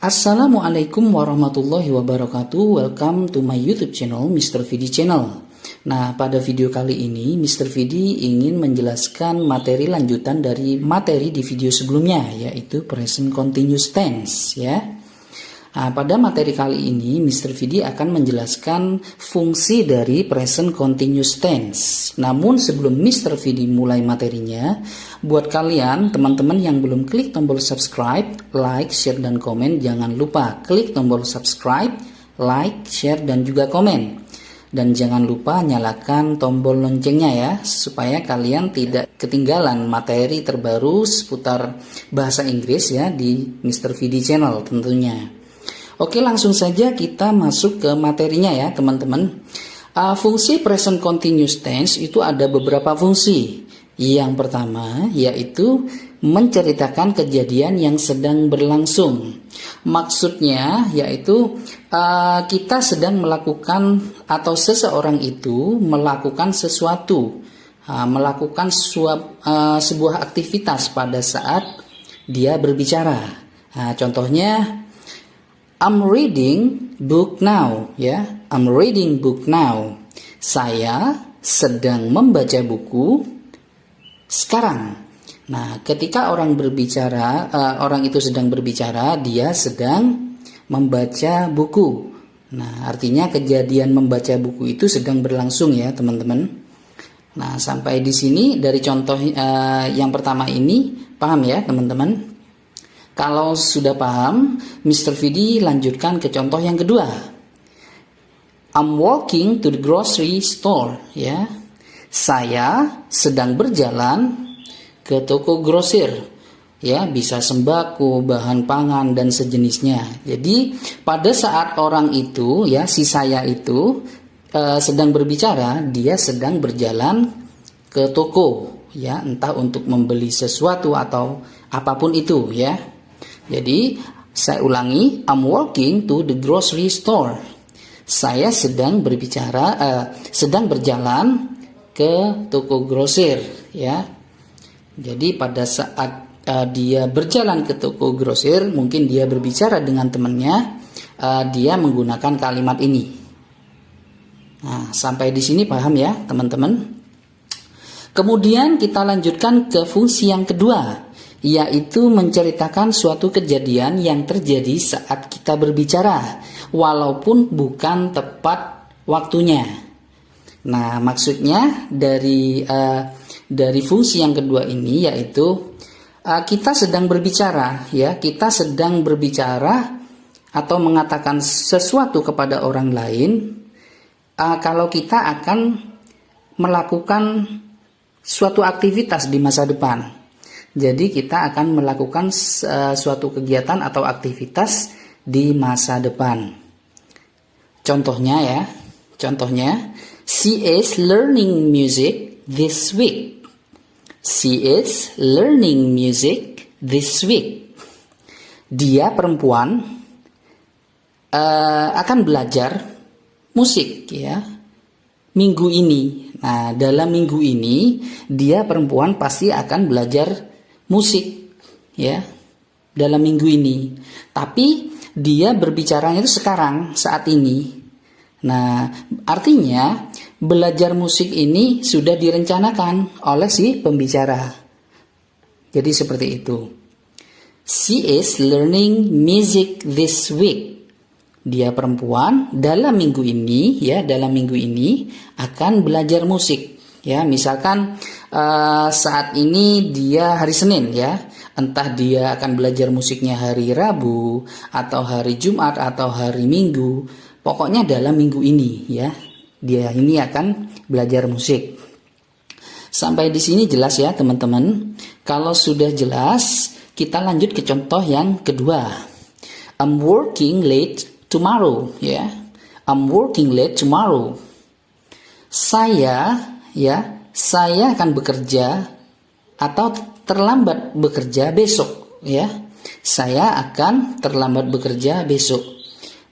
Assalamualaikum warahmatullahi wabarakatuh. Welcome to my YouTube channel Mr. Vidi Channel. Nah, pada video kali ini Mr. Vidi ingin menjelaskan materi lanjutan dari materi di video sebelumnya, yaitu present continuous tense ya. Nah, pada materi kali ini Mr. Vidi akan menjelaskan fungsi dari present continuous tense. Namun sebelum Mr. Vidi mulai materinya, buat kalian teman-teman yang belum klik tombol subscribe, like, share, dan komen, jangan lupa klik tombol subscribe, like, share, dan juga komen. Dan jangan lupa nyalakan tombol loncengnya ya, supaya kalian tidak ketinggalan materi terbaru seputar bahasa Inggris ya di Mr. Vidi Channel tentunya. Oke, langsung saja kita masuk ke materinya ya teman-teman. Fungsi present continuous tense itu ada beberapa fungsi. Yang pertama yaitu menceritakan kejadian yang sedang berlangsung. Maksudnya yaitu kita sedang melakukan atau seseorang itu melakukan sesuatu, melakukan sebuah aktivitas pada saat dia berbicara. Contohnya, I'm reading book now ya. I'm reading book now. Saya sedang membaca buku sekarang. Nah, ketika orang berbicara, orang itu sedang berbicara, dia sedang membaca buku. Nah, artinya kejadian membaca buku itu sedang berlangsung ya, teman-teman. Nah, sampai di sini dari contoh yang pertama ini paham ya, teman-teman? Kalau sudah paham, Mr. Vidi lanjutkan ke contoh yang kedua. I'm walking to the grocery store ya. Saya sedang berjalan ke toko grosir ya, bisa sembako, bahan pangan dan sejenisnya. Jadi pada saat orang itu ya, si saya itu sedang berbicara, dia sedang berjalan ke toko ya, entah untuk membeli sesuatu atau apapun itu ya. Jadi saya ulangi, I'm walking to the grocery store. Saya sedang sedang berjalan ke toko grosir ya. Jadi pada saat dia berjalan ke toko grosir, mungkin dia berbicara dengan temannya, dia menggunakan kalimat ini. Nah, sampai di sini paham ya teman-teman? Kemudian kita lanjutkan ke fungsi yang kedua, yaitu menceritakan suatu kejadian yang terjadi saat kita berbicara, walaupun bukan tepat waktunya. Nah, maksudnya dari fungsi yang kedua ini yaitu kita sedang berbicara ya, kita sedang berbicara atau mengatakan sesuatu kepada orang lain kalau kita akan melakukan suatu aktivitas di masa depan. Jadi kita akan melakukan suatu kegiatan atau aktivitas di masa depan. Contohnya ya, she is learning music this week. She is learning music this week. Dia perempuan akan belajar musik ya, minggu ini. Nah, dalam minggu ini dia perempuan pasti akan belajar musik ya dalam minggu ini, tapi dia berbicaranya itu sekarang, saat ini. Nah, artinya belajar musik ini sudah direncanakan oleh si pembicara. Jadi seperti itu. She is learning music this week. Dia perempuan dalam minggu ini ya, dalam minggu ini akan belajar musik. Ya, misalkan saat ini dia hari Senin ya, entah dia akan belajar musiknya hari Rabu atau hari Jumat atau hari Minggu, pokoknya dalam minggu ini ya, dia ini akan belajar musik. Sampai di sini jelas ya teman-teman? Kalau sudah jelas, kita lanjut ke contoh yang kedua. I'm working late tomorrow ya. I'm working late tomorrow. Saya akan bekerja atau terlambat bekerja besok ya. Saya akan terlambat bekerja besok.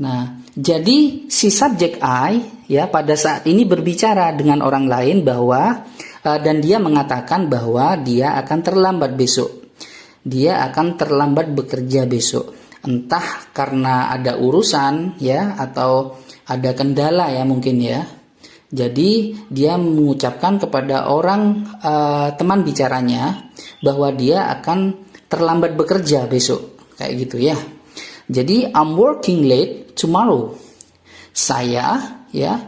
Nah, jadi si subjek I ya pada saat ini berbicara dengan orang lain bahwa dan dia mengatakan bahwa dia akan terlambat besok. Dia akan terlambat bekerja besok. Entah karena ada urusan ya atau ada kendala ya mungkin ya. Jadi dia mengucapkan kepada orang teman bicaranya bahwa dia akan terlambat bekerja besok, kayak gitu ya. Jadi I'm working late tomorrow. Saya ya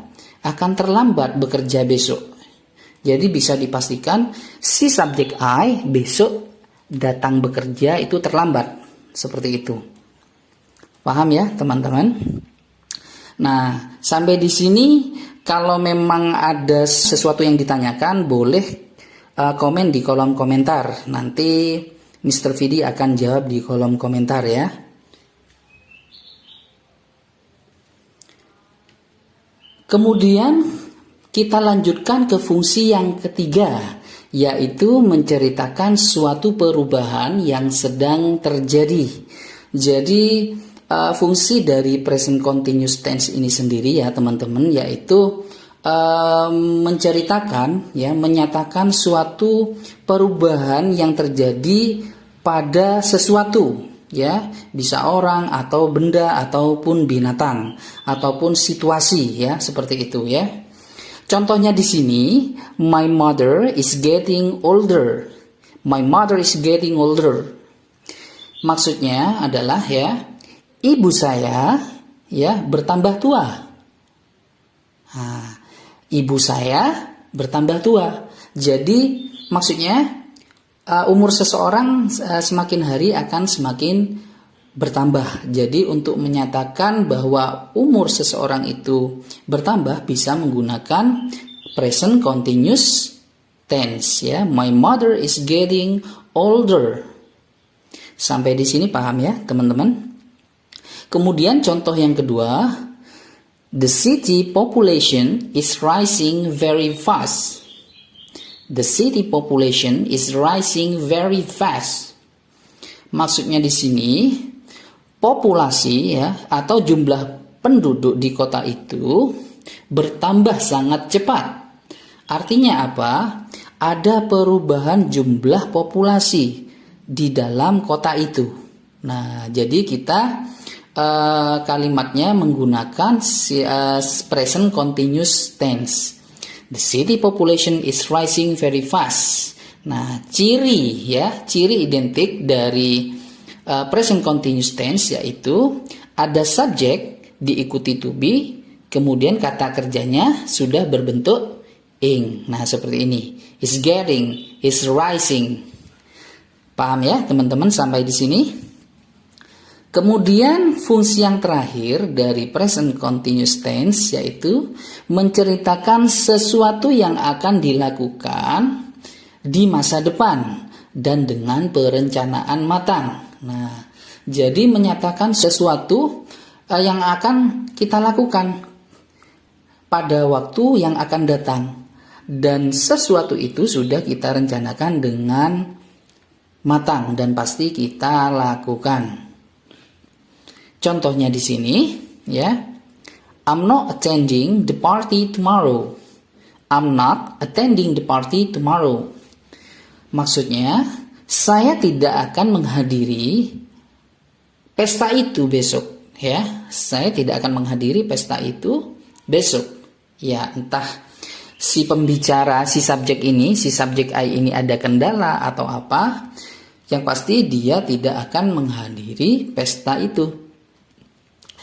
akan terlambat bekerja besok. Jadi bisa dipastikan si subjek I besok datang bekerja itu terlambat, seperti itu. Paham ya teman-teman? Nah, sampai di sini kalau memang ada sesuatu yang ditanyakan boleh komen di kolom komentar. Nanti Mr. Vidi akan jawab di kolom komentar ya. Kemudian kita lanjutkan ke fungsi yang ketiga, yaitu menceritakan suatu perubahan yang sedang terjadi. Jadi fungsi dari present continuous tense ini sendiri ya teman-teman, yaitu menceritakan ya, menyatakan suatu perubahan yang terjadi pada sesuatu ya, bisa orang atau benda ataupun binatang ataupun situasi ya, seperti itu ya. Contohnya di sini, my mother is getting older. My mother is getting older. Maksudnya adalah ya, ibu saya ya bertambah tua. Nah, ibu saya bertambah tua. Jadi maksudnya umur seseorang semakin hari akan semakin bertambah. Jadi untuk menyatakan bahwa umur seseorang itu bertambah bisa menggunakan present continuous tense ya. My mother is getting older. Sampai di sini paham ya teman-teman? Kemudian contoh yang kedua, the city population is rising very fast. The city population is rising very fast. Maksudnya di sini populasi ya atau jumlah penduduk di kota itu bertambah sangat cepat. Artinya apa? Ada perubahan jumlah populasi di dalam kota itu. Nah, jadi kita kalimatnya menggunakan present continuous tense. The city population is rising very fast. Nah, ciri identik dari present continuous tense yaitu ada subjek diikuti to be, kemudian kata kerjanya sudah berbentuk ing. Nah, seperti ini. Is getting, is rising. Paham ya, teman-teman sampai di sini? Kemudian fungsi yang terakhir dari present continuous tense yaitu menceritakan sesuatu yang akan dilakukan di masa depan dan dengan perencanaan matang. Nah, jadi menyatakan sesuatu yang akan kita lakukan pada waktu yang akan datang, dan sesuatu itu sudah kita rencanakan dengan matang dan pasti kita lakukan. Contohnya di sini ya, I'm not attending the party tomorrow. I'm not attending the party tomorrow. Maksudnya, saya tidak akan menghadiri pesta itu besok ya. Saya tidak akan menghadiri pesta itu besok. Ya, entah si pembicara, si subjek ini, si subjek I ini ada kendala atau apa, yang pasti dia tidak akan menghadiri pesta itu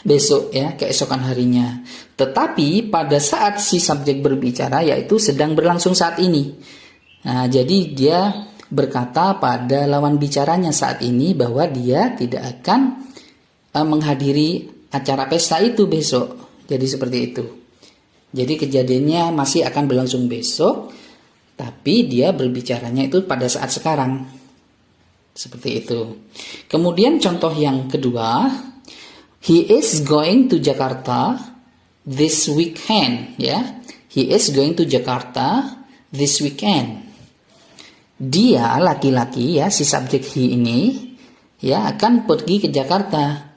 besok ya, keesokan harinya. Tetapi pada saat si subjek berbicara yaitu sedang berlangsung saat ini. Nah, jadi dia berkata pada lawan bicaranya saat ini bahwa dia tidak akan menghadiri acara pesta itu besok. Jadi seperti itu. Jadi kejadiannya masih akan berlangsung besok, tapi dia berbicaranya itu pada saat sekarang. Seperti itu. Kemudian contoh yang kedua, he is going to Jakarta this weekend ya. He is going to Jakarta this weekend. Dia laki-laki ya, si subjek he ini ya akan pergi ke Jakarta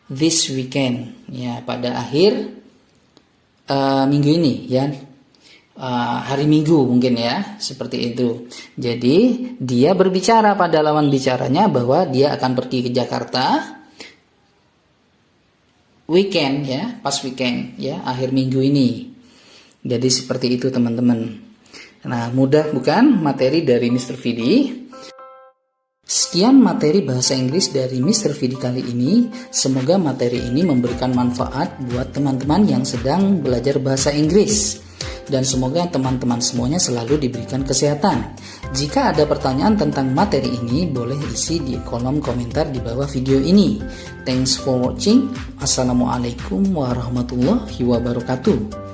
this weekend ya, pada akhir minggu ini ya. Hari Minggu mungkin ya, seperti itu. Jadi dia berbicara pada lawan bicaranya bahwa dia akan pergi ke Jakarta weekend ya, pas weekend ya, akhir minggu ini. Jadi seperti itu teman-teman. Nah, mudah bukan materi dari Mr. Vidi? Sekian materi bahasa Inggris dari Mr. Vidi kali ini. Semoga materi ini memberikan manfaat buat teman-teman yang sedang belajar bahasa Inggris. Dan semoga teman-teman semuanya selalu diberikan kesehatan. Jika ada pertanyaan tentang materi ini, boleh isi di kolom komentar di bawah video ini. Thanks for watching. Assalamualaikum warahmatullahi wabarakatuh.